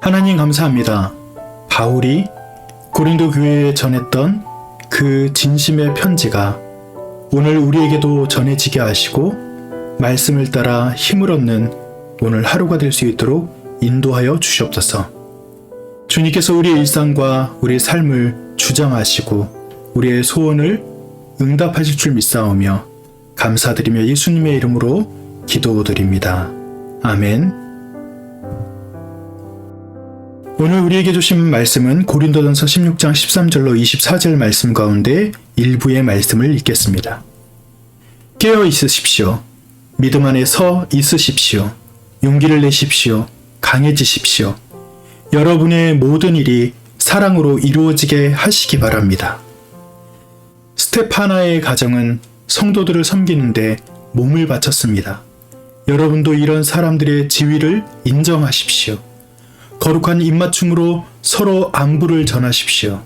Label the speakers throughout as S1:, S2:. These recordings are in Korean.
S1: 하나님 감사합니다. 바울이 고린도 교회에 전했던 그 진심의 편지가 오늘 우리에게도 전해지게 하시고 말씀을 따라 힘을 얻는 오늘 하루가 될 수 있도록 인도하여 주시옵소서. 주님께서 우리의 일상과 우리의 삶을 주장하시고 우리의 소원을 응답하실 줄 믿사오며 감사드리며 예수님의 이름으로 기도드립니다. 아멘. 오늘 우리에게 주신 말씀은 고린도전서 16장 13절로 24절 말씀 가운데 일부의 말씀을 읽겠습니다. 깨어 있으십시오. 믿음 안에 서 있으십시오. 용기를 내십시오. 강해지십시오. 여러분의 모든 일이 사랑으로 이루어지게 하시기 바랍니다. 스테파나의 가정은 성도들을 섬기는데 몸을 바쳤습니다. 여러분도 이런 사람들의 지위를 인정하십시오. 거룩한 입맞춤으로 서로 안부를 전하십시오.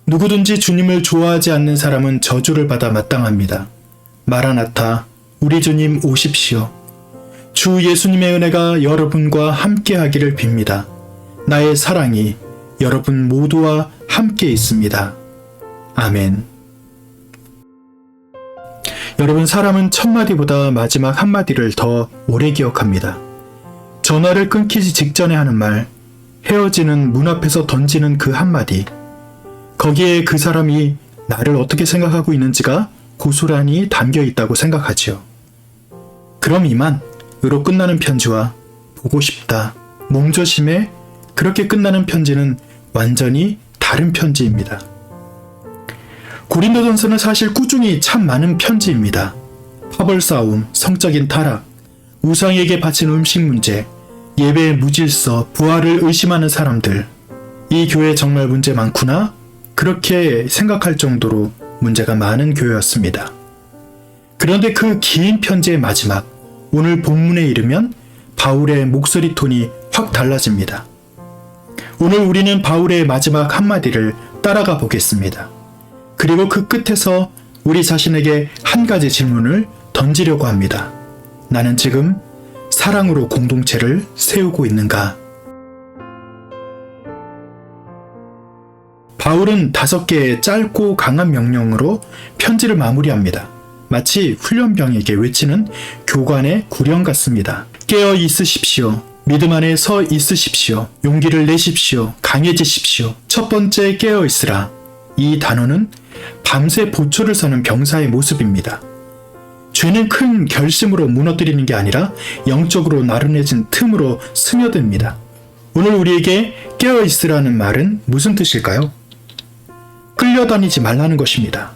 S1: 누구든지 주님을 좋아하지 않는 사람은 저주를 받아 마땅합니다. 마라나타, 우리 주님 오십시오. 주 예수님의 은혜가 여러분과 함께하기를 빕니다. 나의 사랑이 여러분 모두와 함께 있습니다. 아멘. 여러분, 사람은 첫마디보다 마지막 한마디를 더 오래 기억합니다. 전화를 끊기지 직전에 하는 말, 헤어지는 문 앞에서 던지는 그 한마디, 거기에 그 사람이 나를 어떻게 생각하고 있는지가 고스란히 담겨 있다고 생각하지요. 그럼 이만으로 끝나는 편지와 보고 싶다, 몸조심해 그렇게 끝나는 편지는 완전히 다른 편지입니다. 고린도전서는 사실 꾸준히 참 많은 편지입니다. 파벌 싸움, 성적인 타락, 우상에게 바친 음식 문제, 예배의 무질서, 부활을 의심하는 사람들, 이 교회 정말 문제 많구나? 그렇게 생각할 정도로 문제가 많은 교회였습니다. 그런데 그 긴 편지의 마지막, 오늘 본문에 이르면 바울의 목소리 톤이 확 달라집니다. 오늘 우리는 바울의 마지막 한마디를 따라가 보겠습니다. 그리고 그 끝에서 우리 자신에게 한 가지 질문을 던지려고 합니다. 나는 지금 사랑으로 공동체를 세우고 있는가? 바울은 5개의 짧고 강한 명령으로 편지를 마무리합니다. 마치 훈련병에게 외치는 교관의 구령 같습니다. 깨어 있으십시오. 믿음 안에 서 있으십시오. 용기를 내십시오. 강해지십시오. 첫 번째 깨어 있으라. 이 단어는 밤새 보초를 서는 병사의 모습입니다. 죄는 큰 결심으로 무너뜨리는 게 아니라 영적으로 나른해진 틈으로 스며듭니다. 오늘 우리에게 깨어있으라는 말은 무슨 뜻일까요? 끌려다니지 말라는 것입니다.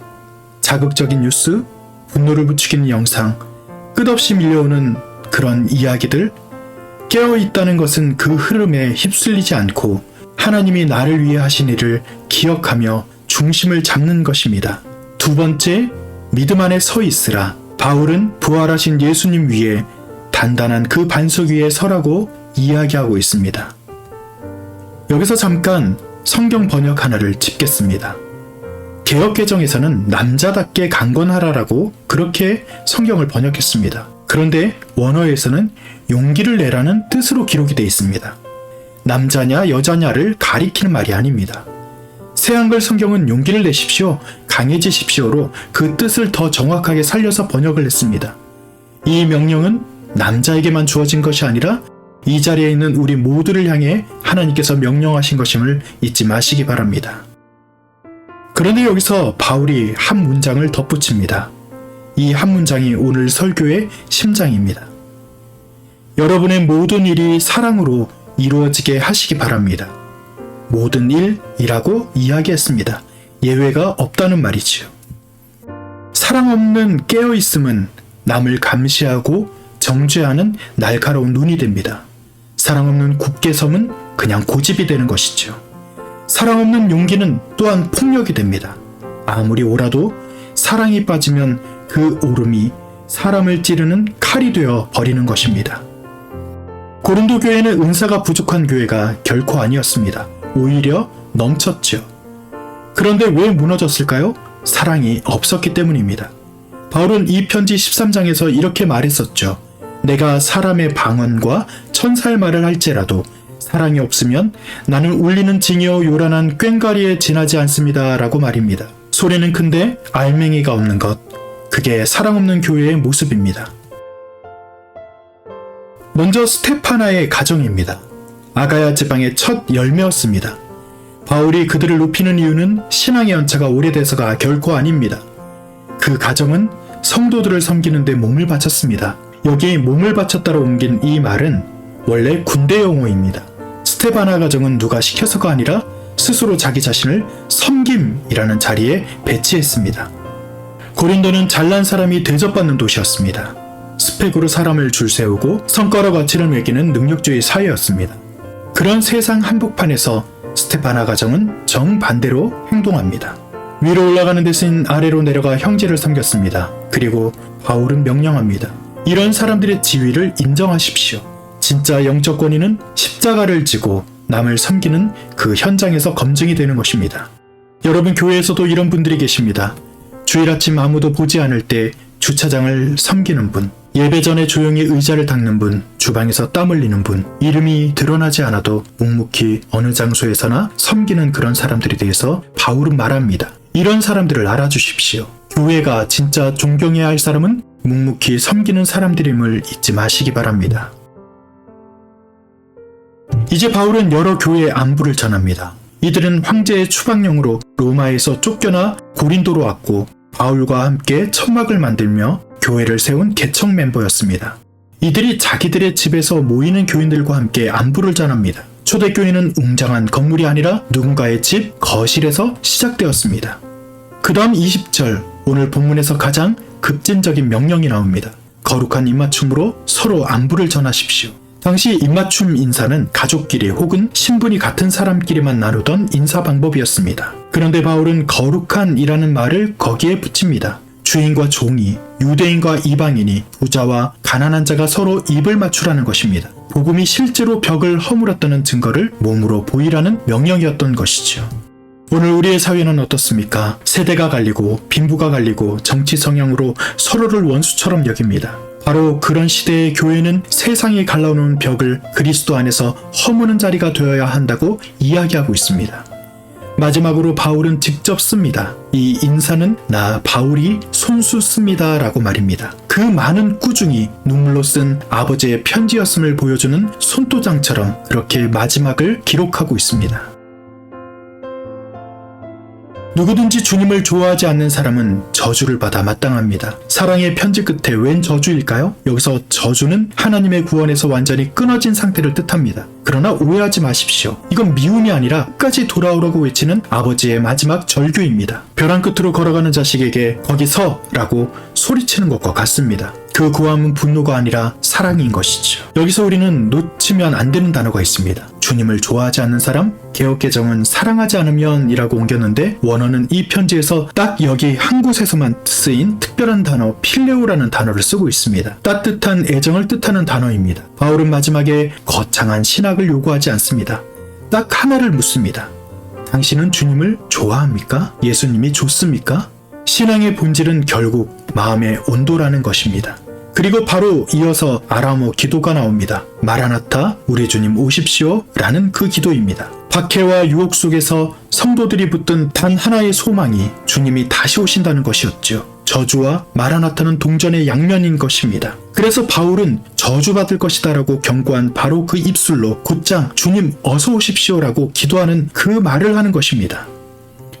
S1: 자극적인 뉴스, 분노를 부추기는 영상, 끝없이 밀려오는 그런 이야기들, 깨어있다는 것은 그 흐름에 휩쓸리지 않고 하나님이 나를 위해 하신 일을 기억하며 중심을 잡는 것입니다. 두 번째, 믿음 안에 서 있으라. 바울은 부활하신 예수님 위에 단단한 그 반석 위에 서라고 이야기하고 있습니다. 여기서 잠깐 성경 번역 하나를 짚겠습니다. 개역개정에서는 남자답게 강건하라라고 그렇게 성경을 번역했습니다. 그런데 원어에서는 용기를 내라는 뜻으로 기록이 되어 있습니다. 남자냐 여자냐를 가리키는 말이 아닙니다. 새한글 성경은 용기를 내십시오, 강해지십시오로 그 뜻을 더 정확하게 살려서 번역을 했습니다. 이 명령은 남자에게만 주어진 것이 아니라 이 자리에 있는 우리 모두를 향해 하나님께서 명령하신 것임을 잊지 마시기 바랍니다. 그런데 여기서 바울이 한 문장을 덧붙입니다. 이 한 문장이 오늘 설교의 심장입니다. 여러분의 모든 일이 사랑으로 이루어지게 하시기 바랍니다. 모든 일이라고 이야기했습니다. 예외가 없다는 말이지요. 사랑 없는 깨어있음은 남을 감시하고 정죄하는 날카로운 눈이 됩니다. 사랑 없는 굳게 섬은 그냥 고집이 되는 것이죠. 사랑 없는 용기는 또한 폭력이 됩니다. 아무리 오라도 사랑이 빠지면 그 오름이 사람을 찌르는 칼이 되어 버리는 것입니다. 고린도 교회는 은사가 부족한 교회가 결코 아니었습니다. 오히려 넘쳤죠. 그런데 왜 무너졌을까요? 사랑이 없었기 때문입니다. 바울은 이 편지 13장에서 이렇게 말했었죠. 내가 사람의 방언과 천사의 말을 할지라도 사랑이 없으면 나는 울리는 징이요 요란한 꽹과리에 지나지 않습니다 라고 말입니다. 소리는 큰데 알맹이가 없는 것, 그게 사랑 없는 교회의 모습입니다. 먼저 스테파나의 가정입니다. 아가야 지방의 첫 열매였습니다. 바울이 그들을 높이는 이유는 신앙의 연차가 오래돼서가 결코 아닙니다. 그 가정은 성도들을 섬기는 데 몸을 바쳤습니다. 여기 몸을 바쳤다로 옮긴 이 말은 원래 군대 용어입니다. 스테파나 가정은 누가 시켜서가 아니라 스스로 자기 자신을 섬김이라는 자리에 배치했습니다. 고린도는 잘난 사람이 대접받는 도시였습니다. 스펙으로 사람을 줄 세우고 성과로 가치를 매기는 능력주의 사회였습니다. 그런 세상 한복판에서 스테파나 가정은 정반대로 행동합니다. 위로 올라가는 대신 아래로 내려가 형제를 섬겼습니다. 그리고 바울은 명령합니다. 이런 사람들의 지위를 인정하십시오. 진짜 영적 권위는 십자가를 지고 남을 섬기는 그 현장에서 검증이 되는 것입니다. 여러분 교회에서도 이런 분들이 계십니다. 주일 아침 아무도 보지 않을 때 주차장을 섬기는 분, 예배 전에 조용히 의자를 닦는 분, 주방에서 땀 흘리는 분, 이름이 드러나지 않아도 묵묵히 어느 장소에서나 섬기는 그런 사람들에 대해서 바울은 말합니다. 이런 사람들을 알아주십시오. 교회가 진짜 존경해야 할 사람은 묵묵히 섬기는 사람들임을 잊지 마시기 바랍니다. 이제 바울은 여러 교회의 안부를 전합니다. 이들은 황제의 추방령으로 로마에서 쫓겨나 고린도로 왔고 바울과 함께 천막을 만들며 교회를 세운 개척 멤버였습니다. 이들이 자기들의 집에서 모이는 교인들과 함께 안부를 전합니다. 초대교회는 웅장한 건물이 아니라 누군가의 집 거실에서 시작되었습니다. 그 다음 20절, 오늘 본문에서 가장 급진적인 명령이 나옵니다. 거룩한 입맞춤으로 서로 안부를 전하십시오. 당시 입맞춤 인사는 가족끼리 혹은 신분이 같은 사람끼리만 나누던 인사 방법이었습니다. 그런데 바울은 거룩한 이라는 말을 거기에 붙입니다. 주인과 종이, 유대인과 이방인이, 부자와 가난한 자가 서로 입을 맞추라는 것입니다. 복음이 실제로 벽을 허물었다는 증거를 몸으로 보이라는 명령이었던 것이죠. 오늘 우리의 사회는 어떻습니까? 세대가 갈리고 빈부가 갈리고 정치 성향으로 서로를 원수처럼 여깁니다. 바로 그런 시대의 교회는 세상이 갈라놓은 벽을 그리스도 안에서 허무는 자리가 되어야 한다고 이야기하고 있습니다. 마지막으로 바울은 직접 씁니다. 이 인사는 나 바울이 손수 씁니다 라고 말입니다. 그 많은 꾸중이 눈물로 쓴 아버지의 편지였음을 보여주는 손도장처럼 그렇게 마지막을 기록하고 있습니다. 누구든지 주님을 좋아하지 않는 사람은 저주를 받아 마땅합니다. 사랑의 편지 끝에 웬 저주일까요? 여기서 저주는 하나님의 구원에서 완전히 끊어진 상태를 뜻합니다. 그러나 오해하지 마십시오. 이건 미움이 아니라 끝까지 돌아오라고 외치는 아버지의 마지막 절규입니다. 벼랑 끝으로 걸어가는 자식에게 거기 서라고 소리치는 것과 같습니다. 그 구함은 분노가 아니라 사랑인 것이죠. 여기서 우리는 놓치면 안 되는 단어가 있습니다. 주님을 좋아하지 않는 사람, 개역개정은 사랑하지 않으면 이라고 옮겼는데 원어는 이 편지에서 딱 여기 한 곳에서만 쓰인 특별한 단어 필레오라는 단어를 쓰고 있습니다. 따뜻한 애정을 뜻하는 단어입니다. 바울은 마지막에 거창한 신학을 요구하지 않습니다. 딱 하나를 묻습니다. 당신은 주님을 좋아합니까? 예수님이 좋습니까? 신앙의 본질은 결국 마음의 온도라는 것입니다. 그리고 바로 이어서 아람어 기도가 나옵니다. 마라나타, 우리 주님 오십시오 라는 그 기도입니다. 박해와 유혹 속에서 성도들이 붙든 단 하나의 소망이 주님이 다시 오신다는 것이었죠. 저주와 마라나타는 동전의 양면인 것입니다. 그래서 바울은 저주받을 것이다 라고 경고한 바로 그 입술로 곧장 주님 어서 오십시오 라고 기도하는 그 말을 하는 것입니다.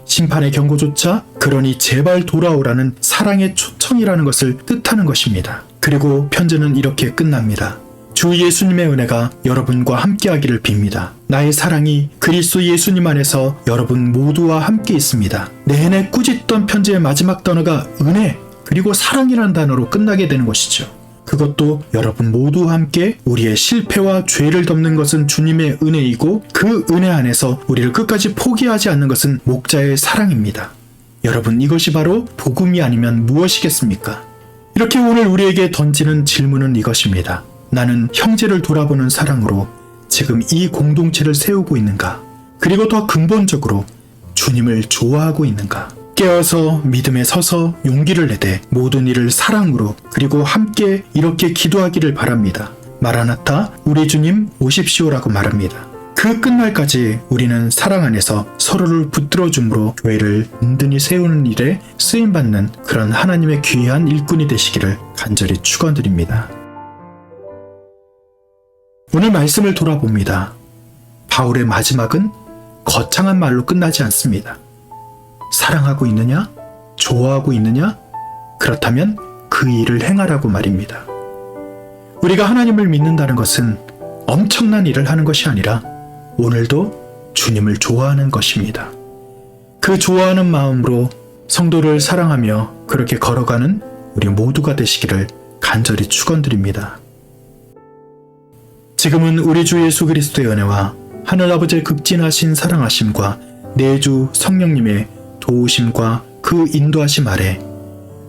S1: 심판의 경고조차 그러니 제발 돌아오라는 사랑의 초청이라는 것을 뜻하는 것입니다. 그리고 편지는 이렇게 끝납니다. 주 예수님의 은혜가 여러분과 함께하기를 빕니다. 나의 사랑이 그리스도 예수님 안에서 여러분 모두와 함께 있습니다. 내내 꾸짖던 편지의 마지막 단어가 은혜 그리고 사랑이라는 단어로 끝나게 되는 것이죠. 그것도 여러분 모두와 함께 우리의 실패와 죄를 덮는 것은 주님의 은혜이고 그 은혜 안에서 우리를 끝까지 포기하지 않는 것은 목자의 사랑입니다. 여러분 이것이 바로 복음이 아니면 무엇이겠습니까? 이렇게 오늘 우리에게 던지는 질문은 이것입니다. 나는 형제를 돌아보는 사랑으로 지금 이 공동체를 세우고 있는가? 그리고 더 근본적으로 주님을 좋아하고 있는가? 깨어서 믿음에 서서 용기를 내되 모든 일을 사랑으로 그리고 함께 이렇게 기도하기를 바랍니다. 마라나타, 우리 주님 오십시오라고 말합니다. 그 끝날까지 우리는 사랑 안에서 서로를 붙들어줌으로 교회를 든든히 세우는 일에 쓰임받는 그런 하나님의 귀한 일꾼이 되시기를 간절히 축원드립니다. 오늘 말씀을 돌아봅니다. 바울의 마지막은 거창한 말로 끝나지 않습니다. 사랑하고 있느냐? 좋아하고 있느냐? 그렇다면 그 일을 행하라고 말입니다. 우리가 하나님을 믿는다는 것은 엄청난 일을 하는 것이 아니라 오늘도 주님을 좋아하는 것입니다. 그 좋아하는 마음으로 성도를 사랑하며 그렇게 걸어가는 우리 모두가 되시기를 간절히 축원드립니다. 지금은 우리 주 예수 그리스도의 은혜와 하늘아버지의 극진하신 사랑하심과 내주 성령님의 도우심과 그 인도하심 아래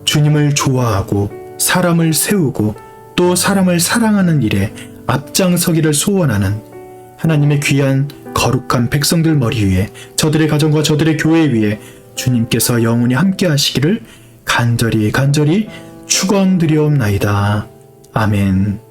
S1: 주님을 좋아하고 사람을 세우고 또 사람을 사랑하는 일에 앞장서기를 소원하는 하나님의 귀한 거룩한 백성들 머리 위에 저들의 가정과 저들의 교회 위에 주님께서 영원히 함께 하시기를 간절히 축원드리옵나이다. 아멘.